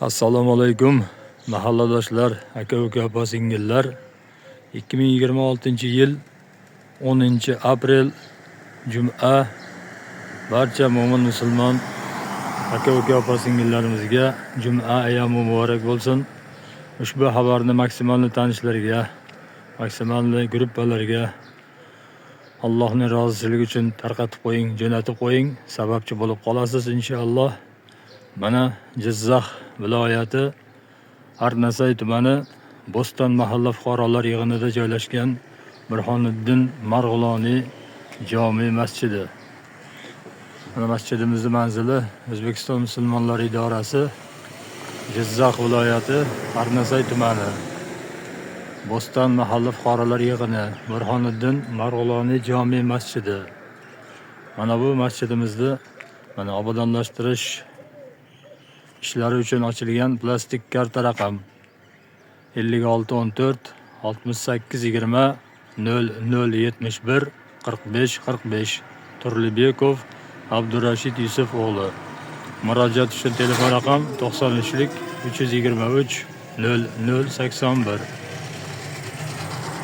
Assalomu alaykum mahalladoshlar, aka-uka, opa-singillar. 2026-yil 10-aprel Juma. Barcha mo'min musulmon aka-uka, opa-singillarimizga Juma ayyomi muborak bo'lsin. Ushbu xabarni maksimal tanishlarga, maksimal gruppalarga Allohning roziligi uchun tarqatib qo'ying, jo'natib qo'ying. Sababchi bo'lib qolasiz inshaalloh. Mana Jizzax viloyati Arnasay tumani Bo'ston mahalla fuqarolar yig'inida joylashgan Burhoniddin Marg'iloniy jome masjidi. Mana masjidimizning manzili O'zbekiston musulmonlar idorasi Jizzax viloyati Arnasay tumani Bo'ston mahalla fuqarolar yig'ini Burhoniddin Marg'iloniy jome masjidi. Mana bu masjidimizni mana obodonlashtirish ishlari uchun ochilgan plastik karta raqam 5614 6820 0071 4545 Turlibekov Abdurashid Yusuf o'g'li. Murojaat uchun telefon raqam 93 323 0081.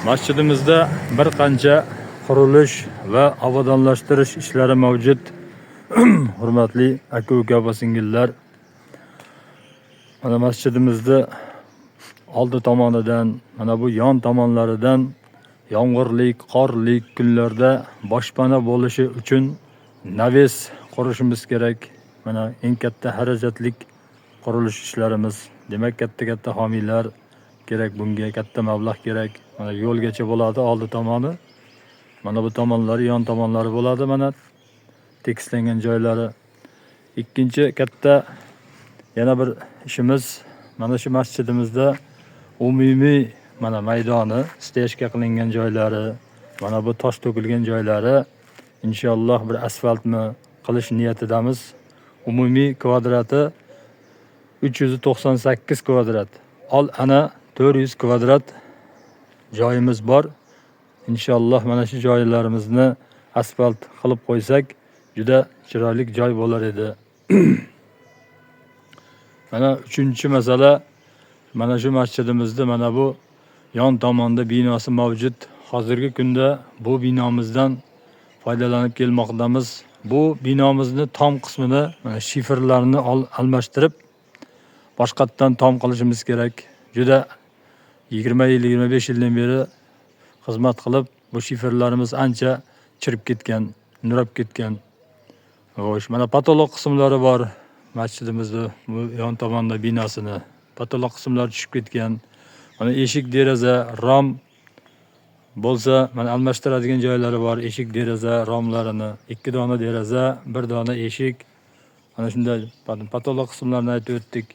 Masjidimizda bir qancha qurilish va obodonlashtirish ishlari mavjud. Hurmatli aka-uka, opa-singillar, mana masjidimizda oldi tomonidan, mana bu yon tomonlaridan yomg'irlik, qorlik kunlarda boshpana bo'lishi uchun naves qurishimiz kerak. Mana eng katta xarajatlik qurilish ishlarimiz. Demak, katta homiylar kerak, bunga katta mablag' kerak. Mana yo'lgacha bo'ladi oldi tomoni. Mana bu tomonlari, yon tomonlari bo'ladi, mana tekislangan joylari. Ikkinchi katta yana bir ishimiz, mana shu masjidimizda umumiy mana maydoni, stejka qilingan joylari, mana bu tosh to'kilgan joylari inshaalloh bir asfaltni qilish niyatidamiz. Umumiy kvadrati 398 kvadrat. Ana 400 kvadrat joyimiz bor. Inshaalloh mana shu joylarimizni asfalt qilib qo'ysak, juda chiroyli joy bo'lar edi. Mana uchinchi masala, mana shu masjidimizda mana bu yon tomonda binosi mavjud. Hozirgi kunda bu binomizdan foydalanib kelmoqdamiz. Bu binomizni tom qismini mana shiferlarni almashtirib boshqatdan tom qilishimiz kerak. Juda 20 yil, 25 yildan beri xizmat qilib, bu shiferlarimiz ancha chirib ketgan, nurab ketgan. Xo'sh, mana patolog qismlari bor. Masjidimizda bu yon tomonda binosini patolog qismlari tushib ketgan. Mana eshik, deraza, rom bo'lsa, mana almashtiradigan joylari bor. Eshik, deraza romlarini, 2 dona deraza, 1 dona eshik. Mana shunday patolog qismlarini aytib o'tdik.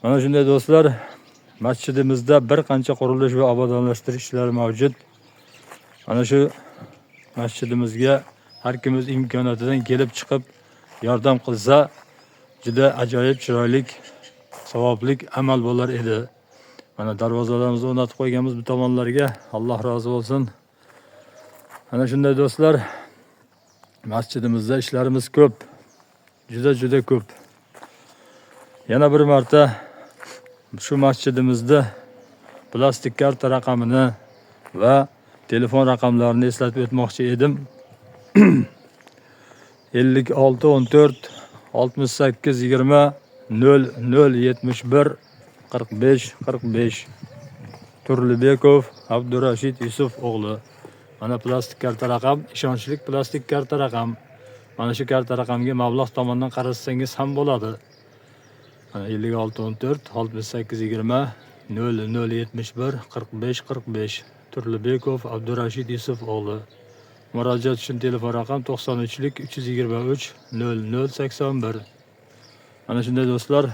Mana shunday do'stlar, masjidimizda bir qancha qurilish va obodonlashtirish ishlari mavjud. Mana shu masjidimizga har kim o'z imkoniyatidan kelib chiqib yordam qilsa, juda ajoyib, chiroyli, savobli amal bo'lar edi. Mana darvozalarimizni o'rnatib qo'yganmiz bu tomonlarga. Alloh rozi bo'lsin. Mana shunday do'stlar, masjidimizda ishlarimiz ko'p. Juda ko'p. Yana bir marta shu masjidimizda plastik karta raqamini va telefon raqamlarini eslatib o'tmoqchi edim. 5614 6820 0071 4545 Turlibekov Abdurashid Yusuf o'g'li. Mana plastik karta raqam, ishonchli plastik karta raqam. Mana shu karta raqamga mablag' tomonidan qaratsangiz ham bo'ladi. Mana 5614 6820 0071 4545 Turlibekov Abdurashid Yusuf o'g'li. Murojaat uchun telefon raqam 93 323 0081. Mana shunday do'stlar,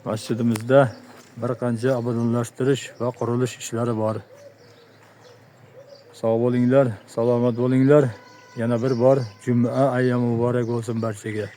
masjidimizda bir qancha obodonlashtirish va qurilish ishlari bor. Sog' bo'linglar, salomat bo'linglar. Yana bir bor Juma ayyomi muborak bo'lsin barchaga.